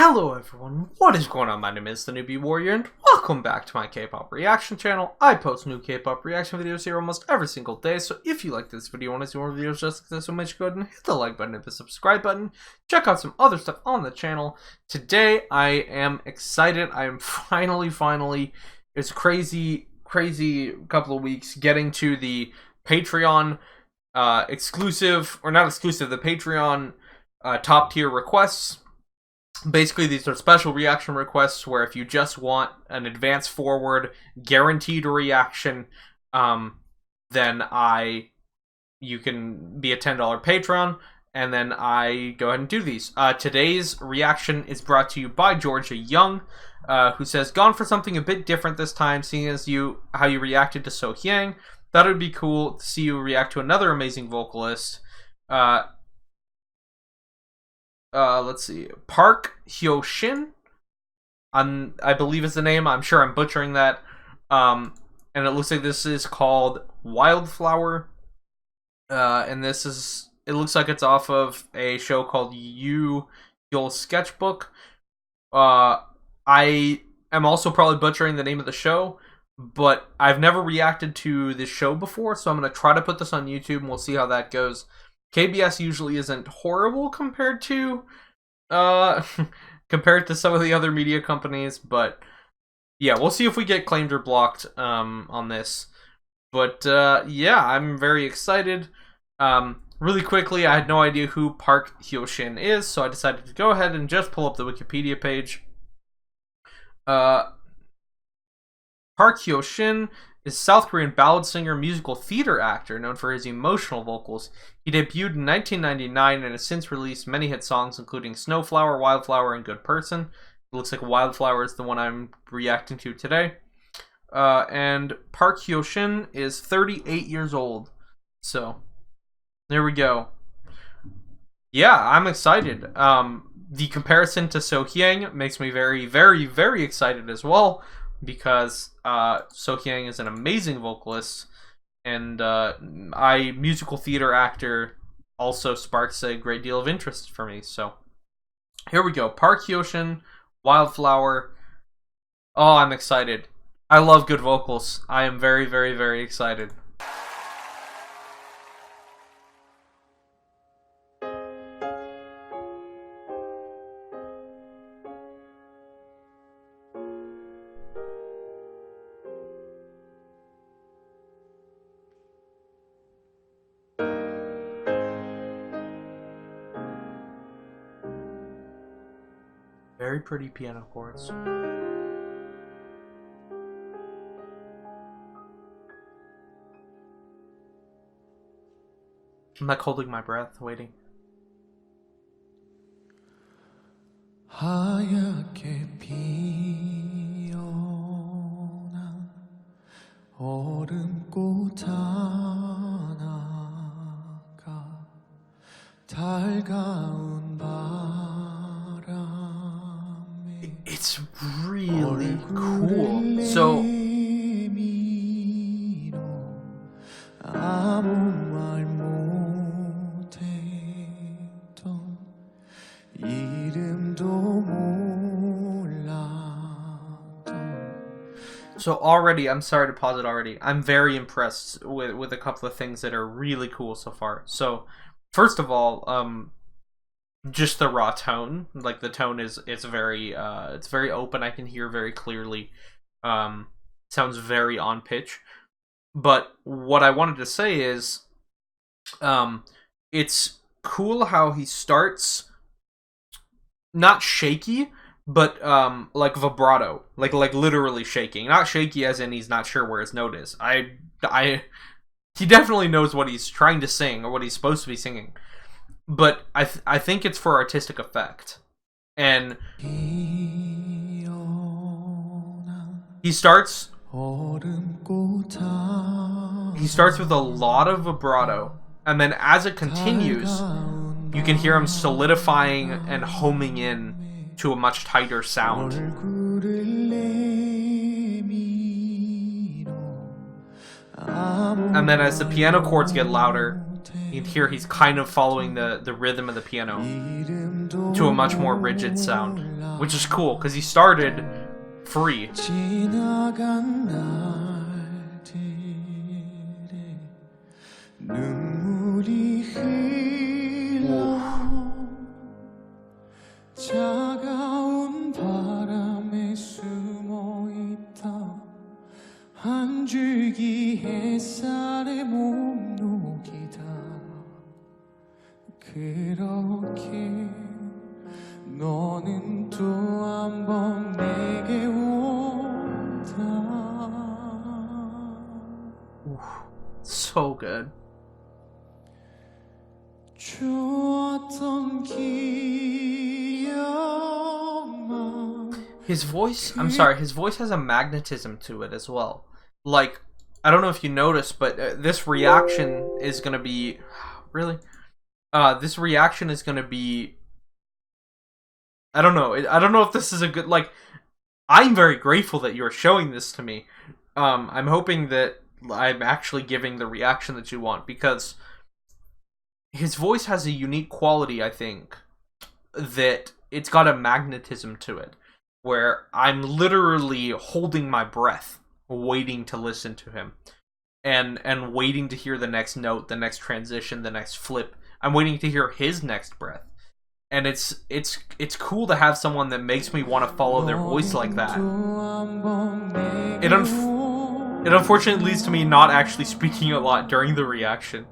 Hello everyone, what is going on? My name is the Newbie Warrior and welcome back to my K-pop reaction channel. I post new K-pop reaction videos here almost every single day, so if you like this video and want to see more videos just like this, so make sure to go ahead and hit the like button and the subscribe button. Check out some other stuff on the channel. Today I am excited. I am finally, it's crazy couple of weeks getting to the Patreon exclusive, or not exclusive, the Patreon top tier requests. Basically, these are special reaction requests where if you just want an advance forward guaranteed reaction, then you can be a $10 Patreon, and then I go ahead and do these. Today's reaction is brought to you by Georgia Young, who says, "Gone for something a bit different this time, seeing as how you reacted to Sohyang. Thought it would be cool to see you react to another amazing vocalist." Let's see, Park Hyoshin, I believe is the name. I'm sure I'm butchering that. And it looks like this is called Wildflower. And it looks like it's off of a show called Your Sketchbook. I am also probably butchering the name of the show, but I've never reacted to this show before, so I'm going to try to put this on YouTube and we'll see how that goes. KBS usually isn't horrible compared to some of the other media companies, but yeah, we'll see if we get claimed or blocked on this. But yeah, I'm very excited. Really quickly, I had no idea who Park Hyoshin is, so I decided to go ahead and just pull up the Wikipedia page. Park Hyoshin is a South Korean ballad singer, musical theater actor known for his emotional vocals. He debuted in 1999 and has since released many hit songs including Snowflower, Wildflower, and Good Person. It looks like Wildflower is the one I'm reacting to today. And Park Hyoshin is 38 years old. So, there we go. Yeah, I'm excited. The comparison to Sohyang makes me very excited as well, because Sohyang is an amazing vocalist, and musical theater actor also sparks a great deal of interest for me. So here we go. Park Hyoshin, Wildflower. Oh, I'm excited. I love good vocals. I am very excited. Very pretty piano chords. I'm like holding my breath, waiting. 하얗게 피어난 얼음꽃 하나가 달가운 It's really cool. So already, I'm sorry to pause it already. I'm very impressed with a couple of things that are really cool so far. So, first of all, just the raw tone. Like, the tone it's very open. I can hear very clearly. Sounds very on pitch. But what I wanted to say is, it's cool how he starts not shaky, but like vibrato, like literally shaking. Not shaky as in he's not sure where his note is. He definitely knows what he's trying to sing or what he's supposed to be singing. But I think it's for artistic effect. And he starts with a lot of vibrato, and then as it continues, you can hear him solidifying and homing in to a much tighter sound. And then as the piano chords get louder, You can hear he's kind of following the rhythm of the piano to a much more rigid sound, which is cool because he started free. 지나간 날들에 눈물이 흘러 차가운 바람에 숨어있다 한 줄기 햇살에 몸 녹이다 그렇게 너는 또 한 번 내게 온다. So good. 좋았던 기억만 His voice, I'm sorry, his voice has a magnetism to it as well. Like, I don't know if you noticed, but this reaction is going to be... Really? This reaction is going to be... I don't know. I don't know if this is a good... Like, I'm very grateful that you're showing this to me. I'm hoping that I'm actually giving the reaction that you want, because his voice has a unique quality, I think, that it's got a magnetism to it, where I'm literally holding my breath, waiting to listen to him, and waiting to hear the next note, the next transition, the next flip. I'm waiting to hear his next breath. And it's cool to have someone that makes me want to follow their voice like that. It unfortunately leads to me not actually speaking a lot during the reaction,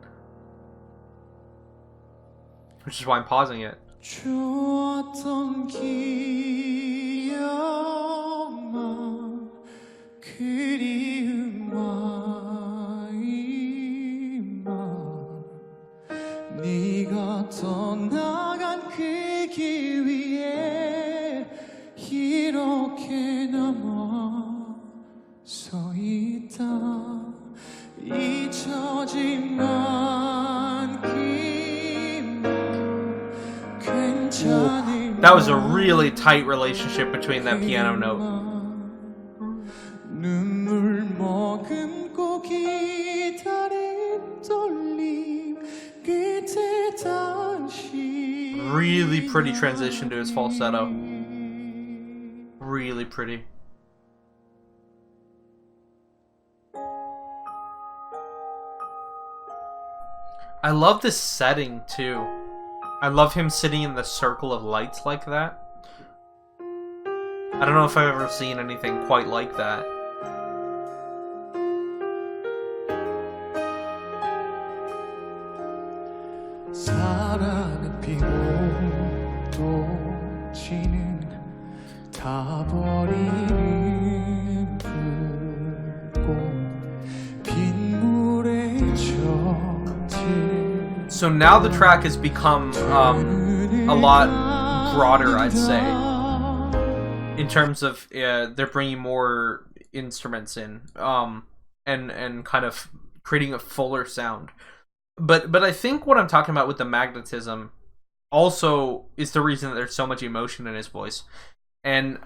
which is why I'm pausing it. 네가 떠나간 그 길 위에 이렇게 남아 서 있다 잊혀진 만큼 괜찮을 That was a really tight relationship between that piano note. 눈물 머금고 기다린 떨림 Really pretty transition to his falsetto. Really pretty. I love this setting too. I love him sitting in the circle of lights like that. I don't know if I've ever seen anything quite like that. 사랑은 피고 또 지는 타버리는 불꽃 빗물에 젖은 So now the track has become a lot broader, I'd say, in terms of they're bringing more instruments in, and kind of creating a fuller sound. But I think what I'm talking about with the magnetism also is the reason that there's so much emotion in his voice. And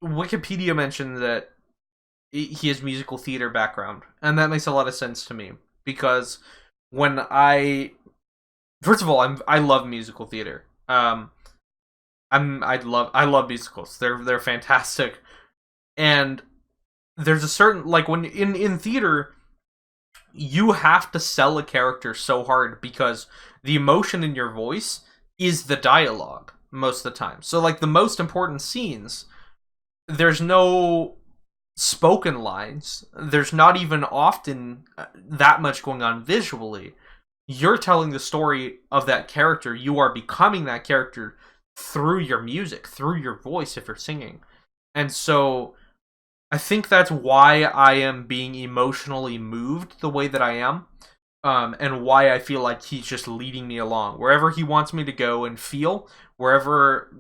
Wikipedia mentioned that he has musical theater background, and that makes a lot of sense to me, because when first of all, I love musical theater. I love musicals. They're fantastic. And there's a certain, like, when in theater, you have to sell a character so hard because the emotion in your voice is the dialogue most of the time. So, like, the most important scenes, there's no spoken lines. There's not even often that much going on visually. You're telling the story of that character. You are becoming that character through your music, through your voice if you're singing. And so I think that's why I am being emotionally moved the way that I am, and why I feel like he's just leading me along. Wherever he wants me to go and feel, wherever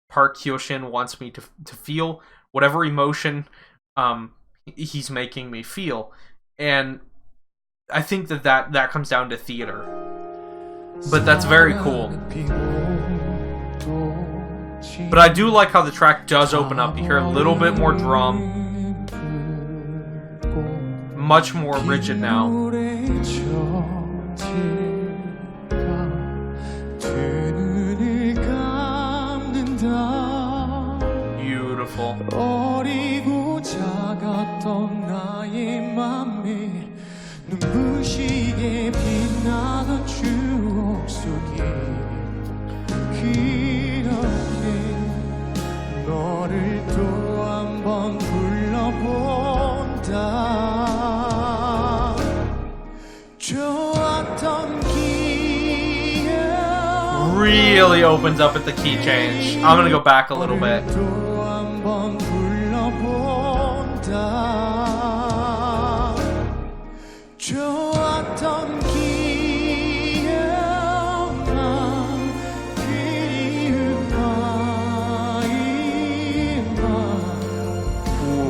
Park Hyoshin wants me to feel, whatever emotion he's making me feel. And I think that comes down to theater. But that's very cool. But I do like how the track does open up. You hear a little bit more drum. Much more rigid now. 멈췄던 나의 맘에 눈부시게 빛나던 추억 속에 그렇게 너를 또 한 번 불러본다. 좋았던 기억 Really opens up at the key change. I'm gonna go back a little bit. 또 한 번 불러본다. 좋았던 기억만 그리움만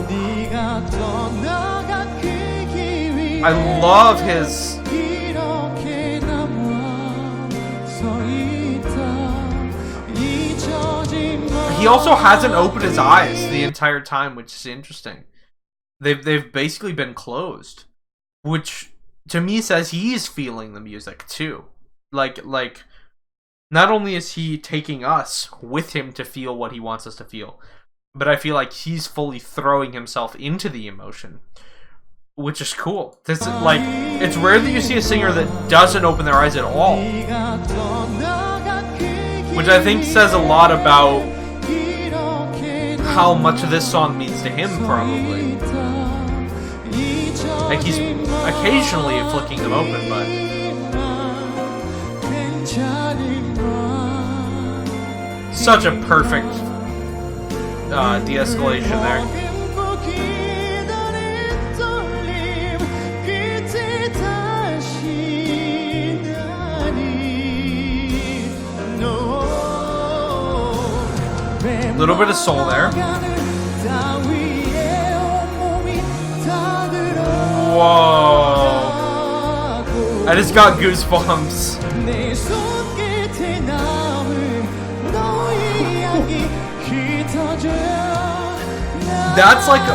네가 떠나간 그 길 I love his. 이렇게 남아 서 있다. 잊혀진 He also hasn't opened his eyes the entire time, which is interesting. They've basically been closed, which to me says he's feeling the music too. Like not only is he taking us with him to feel what he wants us to feel, but I feel like he's fully throwing himself into the emotion, which is cool. This like it's rare that you see a singer that doesn't open their eyes at all, which I think says a lot about how much of this song means to him, probably. Like he's occasionally flicking them open, but such a perfect de-escalation there. Little bit of soul there. Whoa. I just got goosebumps. That's like a...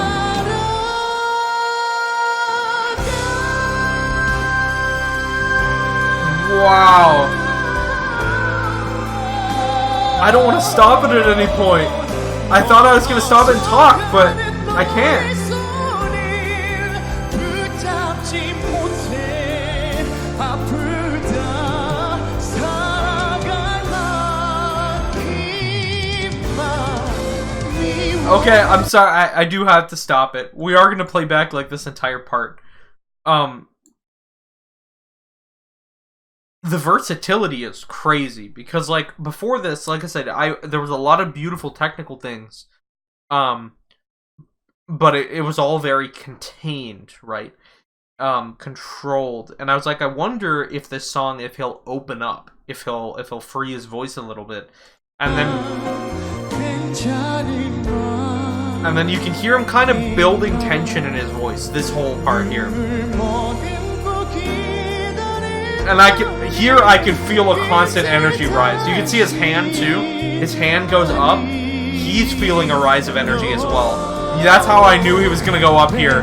Wow. I don't want to stop it at any point. I thought I was going to stop and talk, but I can't. Okay, I'm sorry. I do have to stop it. We are going to play back like this entire part. The versatility is crazy because, like, before this, like I said, there was a lot of beautiful technical things, but it was all very contained, right? Controlled, and I was like, I wonder if this song, if he'll open up, if he'll free his voice a little bit, and then you can hear him kind of building tension in his voice. This whole part here. And I could feel a constant energy rise. You can see his hand too. His hand goes up. He's feeling a rise of energy as well. That's how I knew he was gonna go up here.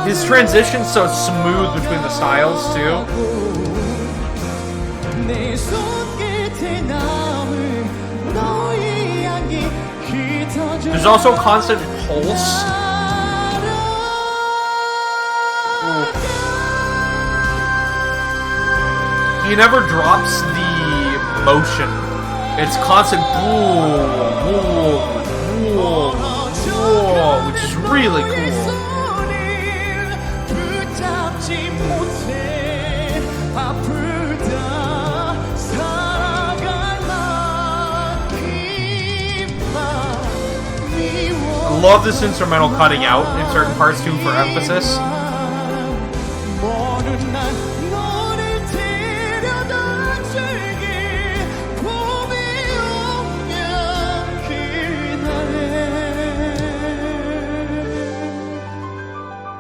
His transition's so smooth between the styles too. There's also constant pulse. He never drops the motion. It's constant which is really cool. I love this instrumental cutting out in certain parts too for emphasis.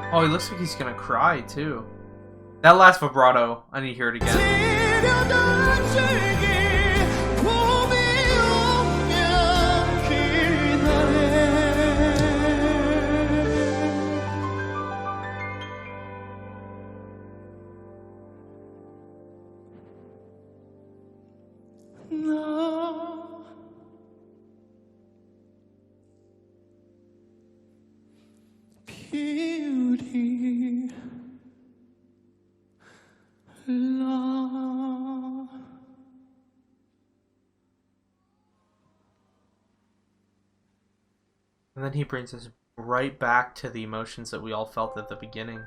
Oh, he looks like he's gonna cry too. That last vibrato, I need to hear it again. key. Love. And then he brings us right back to the emotions that we all felt at the beginning.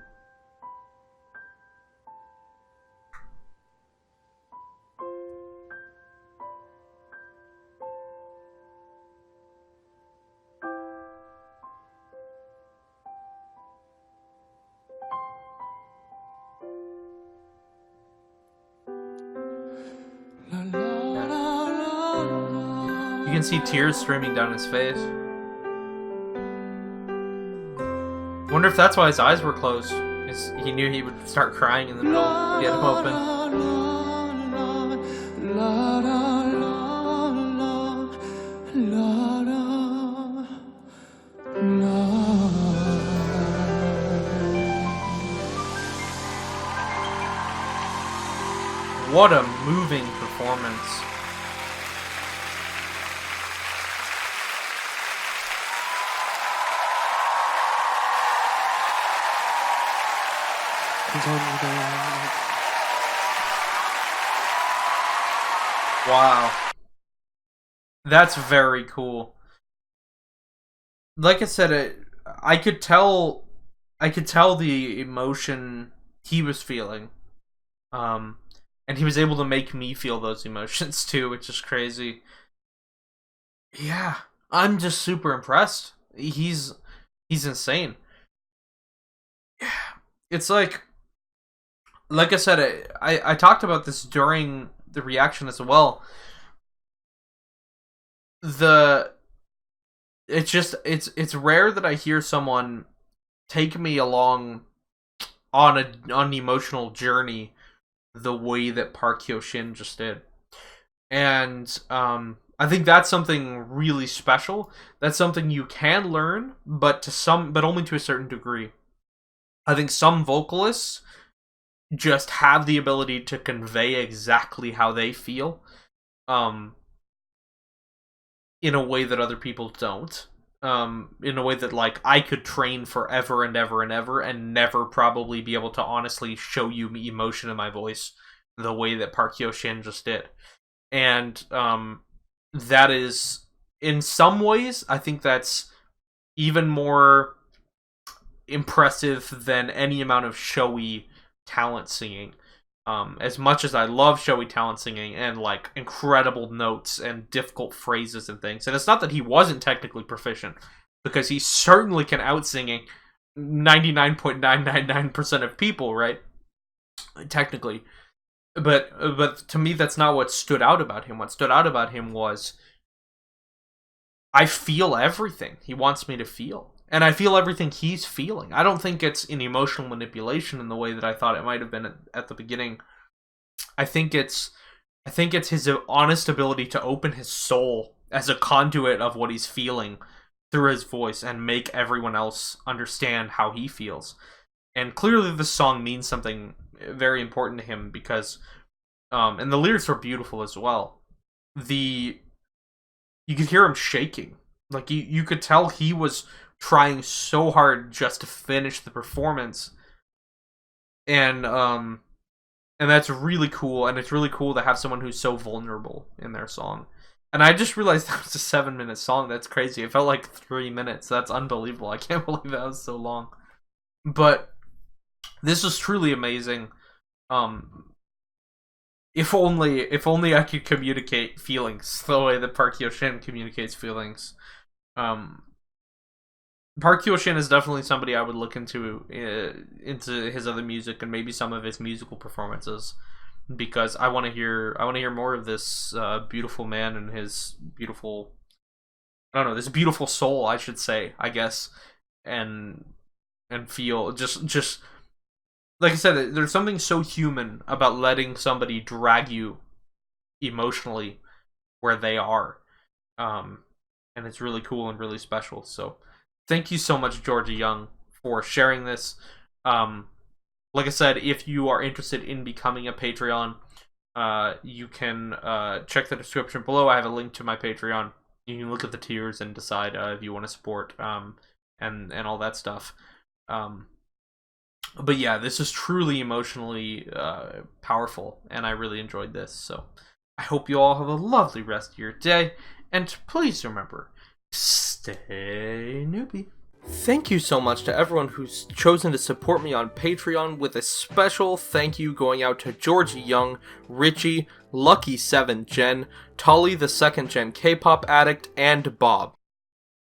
You can see tears streaming down his face. Wonder if that's why his eyes were closed. He knew he would start crying in the middle. He had them open. What a moving performance. Wow. That's very cool. Like I said, I could tell the emotion he was feeling. And he was able to make me feel those emotions too, which is crazy. Yeah, I'm just super impressed. He's insane. It's like I said, I talked about this during the reaction as well. It's rare that I hear someone take me along on an emotional journey the way that Park Hyoshin just did. And I think that's something really special. That's something you can learn, but only to a certain degree. I think some vocalists just have the ability to convey exactly how they feel, in a way that other people don't. In a way that, like, I could train forever and ever and ever and never probably be able to honestly show you emotion in my voice the way that Park Hyoshin just did. And that is, in some ways, I think that's even more impressive than any amount of showy talent singing. As much as I love showy talent singing and like incredible notes and difficult phrases and things, and it's not that he wasn't technically proficient, because he certainly can out-singing 99.999% of people, right? Technically. But to me, that's not what stood out about him. What stood out about him was, I feel everything he wants me to feel. And I feel everything he's feeling. I don't think it's an emotional manipulation in the way that I thought it might have been at the beginning. I think it's his honest ability to open his soul as a conduit of what he's feeling through his voice and make everyone else understand how he feels. And clearly this song means something very important to him, because and the lyrics were beautiful as well. You could hear him shaking. Like, you could tell he was trying so hard just to finish the performance. And that's really cool, and it's really cool to have someone who's so vulnerable in their song. And I just realized that was a 7-minute song. That's crazy. It felt like 3 minutes. That's unbelievable. I can't believe that was so long. But this was truly amazing. If only I could communicate feelings the way that Park Hyoshin communicates feelings. Park Hyoshin is definitely somebody I would look into his other music and maybe some of his musical performances, because I want to hear more of this beautiful man and his beautiful, I don't know, this beautiful soul, I should say, I guess, and feel just like I said, there's something so human about letting somebody drag you emotionally where they are, and it's really cool and really special. So thank you so much, Georgia Young, for sharing this. Like I said, if you are interested in becoming a Patreon, you can check the description below. I have a link to my Patreon. You can look at the tiers and decide if you want to support and all that stuff. But yeah, this is truly emotionally powerful, and I really enjoyed this. So I hope you all have a lovely rest of your day, and please remember, stay newbie. Thank you so much to everyone who's chosen to support me on Patreon, with a special thank you going out to Georgie Young, Richie, Lucky7 Gen, Tolly the 2nd Gen K-pop addict, and Bob.